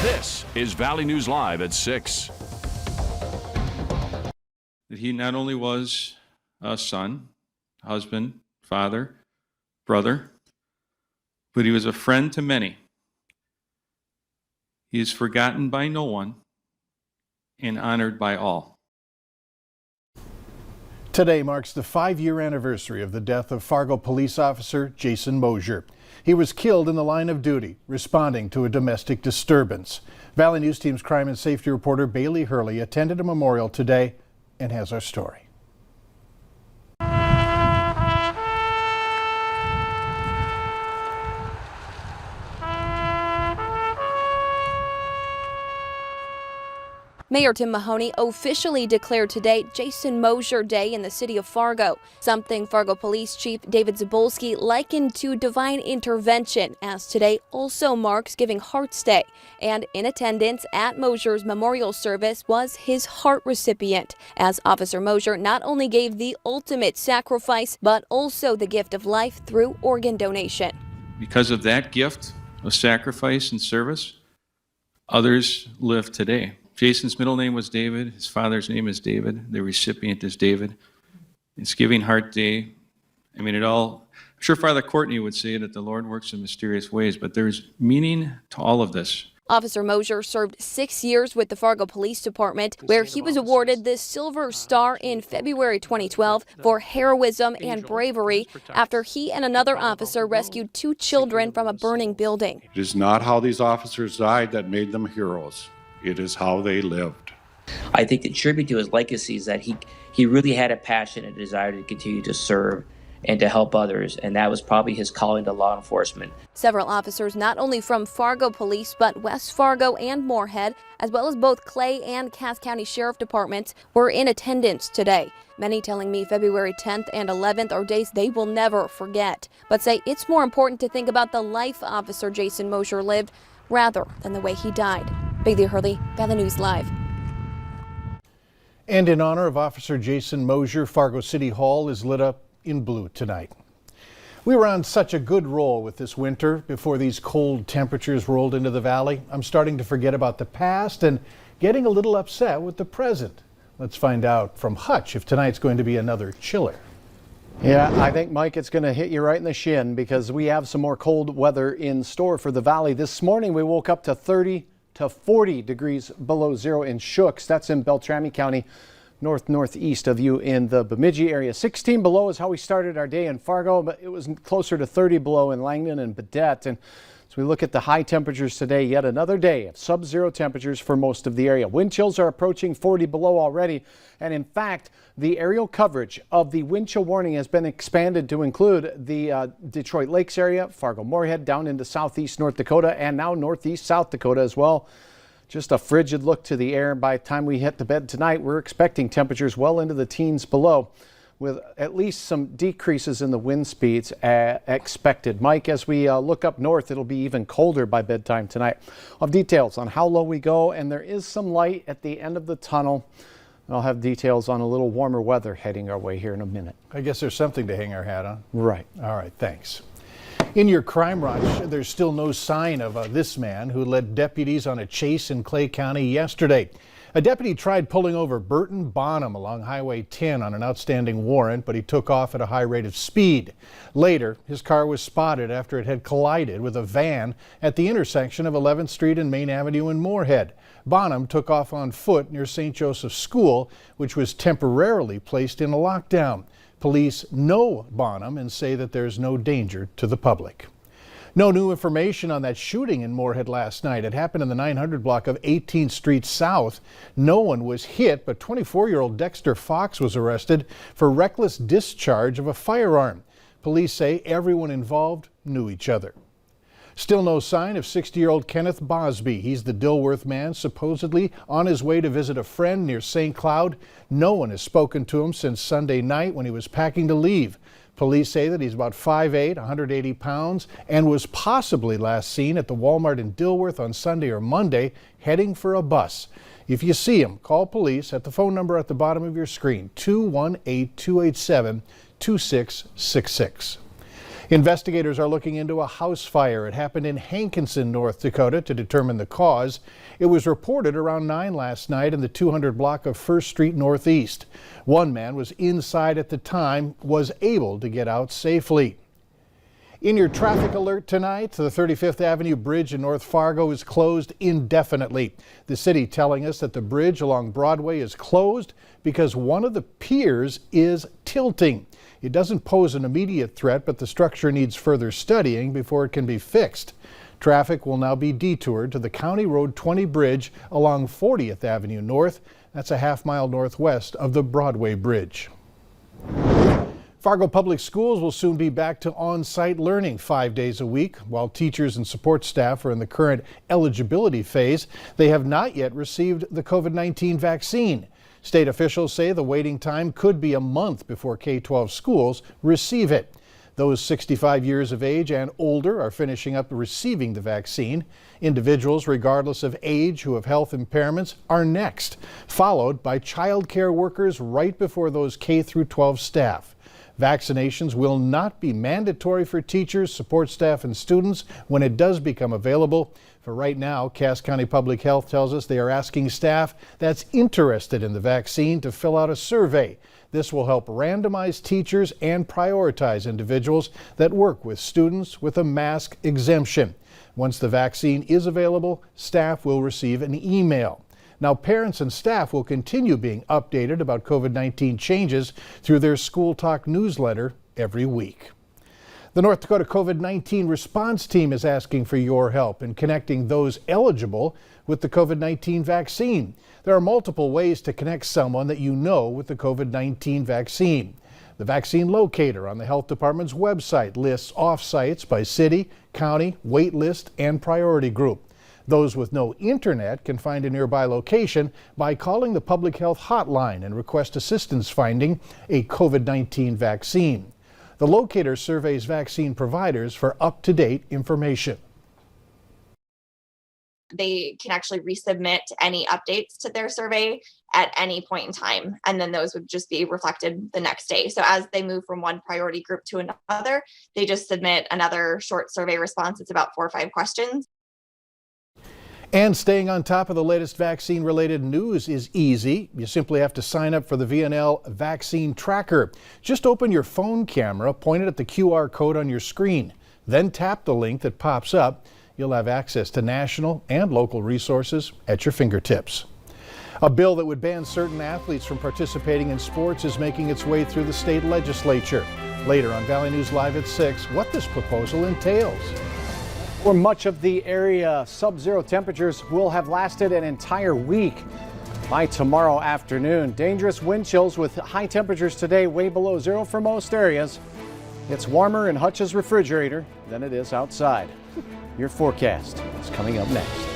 This is Valley News Live at 6. That he not only was a son, husband, father, brother, but he was a friend to many. He is forgotten by no one and honored by all. Today marks the 5-year anniversary of the death of Fargo police officer Jason Mosier. He was killed in the line of duty, responding to a domestic disturbance. Valley News Team's crime and safety reporter Bailey Hurley attended a memorial today and has our story. Mayor Tim Mahoney officially declared today Jason Mosier Day in the city of Fargo, something Fargo Police Chief David Zabolski likened to divine intervention, as today also marks Giving Hearts Day. And in attendance at Mosier's memorial service was his heart recipient, as Officer Mosier not only gave the ultimate sacrifice, but also the gift of life through organ donation. Because of that gift of sacrifice and service, others live today. Jason's middle name was David. His father's name is David. The recipient is David. It's Giving Heart Day. I mean, I'm sure Father Courtney would say that the Lord works in mysterious ways, but there's meaning to all of this. Officer Mosier served 6 years with the Fargo Police Department, where he was awarded the Silver Star in February 2012 for heroism and bravery after he and another officer rescued 2 children from a burning building. It is not how these officers died that made them heroes. It is how they lived. I think the tribute to his legacy is that he really had a passion and desire to continue to serve and to help others, and that was probably his calling to law enforcement. Several officers, not only from Fargo Police, but West Fargo and Moorhead, as well as both Clay and Cass County Sheriff Departments, were in attendance today. Many telling me February 10th and 11th are days they will never forget, but say it's more important to think about the life Officer Jason Mosier lived rather than the way he died. Bailey Hurley, Valley News Live. And in honor of Officer Jason Mosier, Fargo City Hall is lit up in blue tonight. We were on such a good roll with this winter before these cold temperatures rolled into the valley. I'm starting to forget about the past and getting a little upset with the present. Let's find out from Hutch if tonight's going to be another chiller. Yeah, I think, Mike, it's going to hit you right in the shin because we have some more cold weather in store for the valley. This morning we woke up to 30 to 40 degrees below zero in Shooks. That's in Beltrami County, northeast of you in the Bemidji area. 16 below is how we started our day in Fargo, but it was closer to 30 below in Langdon and Baudette. And as we look at the high temperatures today, yet another day of sub-zero temperatures for most of the area. Wind chills are approaching 40 below already. And in fact, the aerial coverage of the wind chill warning has been expanded to include the Detroit Lakes area, Fargo-Moorhead, down into southeast North Dakota, and now northeast South Dakota as well. Just a frigid look to the air. By the time we hit the bed tonight, we're expecting temperatures well into the teens below, with at least some decreases in the wind speeds expected. Mike, as we look up north, it'll be even colder by bedtime tonight. I'll have details on how low we go, and there is some light at the end of the tunnel. I'll have details on a little warmer weather heading our way here in a minute. I guess there's something to hang our hat on. Right. All right, thanks. In your crime watch, there's still no sign of this man who led deputies on a chase in Clay County yesterday. A deputy tried pulling over Burton Bonham along Highway 10 on an outstanding warrant, but he took off at a high rate of speed. Later, his car was spotted after it had collided with a van at the intersection of 11th Street and Main Avenue in Moorhead. Bonham took off on foot near St. Joseph's School, which was temporarily placed in a lockdown. Police know Bonham and say that there's no danger to the public. No new information on that shooting in Moorhead last night. It happened in the 900 block of 18th Street South. No one was hit, but 24-year-old Dexter Fox was arrested for reckless discharge of a firearm. Police say everyone involved knew each other. Still no sign of 60-year-old Kenneth Bosby. He's the Dilworth man, supposedly on his way to visit a friend near St. Cloud. No one has spoken to him since Sunday night when he was packing to leave. Police say that he's about 5'8", 180 pounds, and was possibly last seen at the Walmart in Dilworth on Sunday or Monday, heading for a bus. If you see him, call police at the phone number at the bottom of your screen, 218-287-2666. Investigators are looking into a house fire. It happened in Hankinson, North Dakota, to determine the cause. It was reported around 9 last night in the 200 block of First Street Northeast. One man was inside at the time, was able to get out safely. In your traffic alert tonight, the 35th Avenue Bridge in North Fargo is closed indefinitely. The city telling us that the bridge along Broadway is closed because one of the piers is tilting. It doesn't pose an immediate threat, but the structure needs further studying before it can be fixed. Traffic will now be detoured to the County Road 20 bridge along 40th Avenue North. That's a half-mile northwest of the Broadway Bridge. Fargo Public Schools will soon be back to on-site learning 5 days a week. While teachers and support staff are in the current eligibility phase, they have not yet received the COVID-19 vaccine. State officials say the waiting time could be a month before K-12 schools receive it. Those 65 years of age and older are finishing up receiving the vaccine. Individuals, regardless of age, who have health impairments are next, followed by child care workers right before those K-12 staff. Vaccinations will not be mandatory for teachers, support staff, and students when it does become available. For right now, Cass County Public Health tells us they are asking staff that's interested in the vaccine to fill out a survey. This will help randomize teachers and prioritize individuals that work with students with a mask exemption. Once the vaccine is available, staff will receive an email. Now, parents and staff will continue being updated about COVID-19 changes through their School Talk newsletter every week. The North Dakota COVID-19 response team is asking for your help in connecting those eligible with the COVID-19 vaccine. There are multiple ways to connect someone that you know with the COVID-19 vaccine. The vaccine locator on the Health Department's website lists off-sites by city, county, wait list, and priority group. Those with no internet can find a nearby location by calling the public health hotline and request assistance finding a COVID-19 vaccine. The locator surveys vaccine providers for up-to-date information. They can actually resubmit any updates to their survey at any point in time, and then those would just be reflected the next day. So as they move from one priority group to another, they just submit another short survey response. It's about 4 or 5 questions. And staying on top of the latest vaccine-related news is easy. You simply have to sign up for the VNL Vaccine Tracker. Just open your phone camera, point it at the QR code on your screen, then tap the link that pops up. You'll have access to national and local resources at your fingertips. A bill that would ban certain athletes from participating in sports is making its way through the state legislature. Later on Valley News Live at 6, what this proposal entails. For much of the area, sub-zero temperatures will have lasted an entire week. By tomorrow afternoon, dangerous wind chills with high temperatures today way below zero for most areas. It's warmer in Hutch's refrigerator than it is outside. Your forecast is coming up next.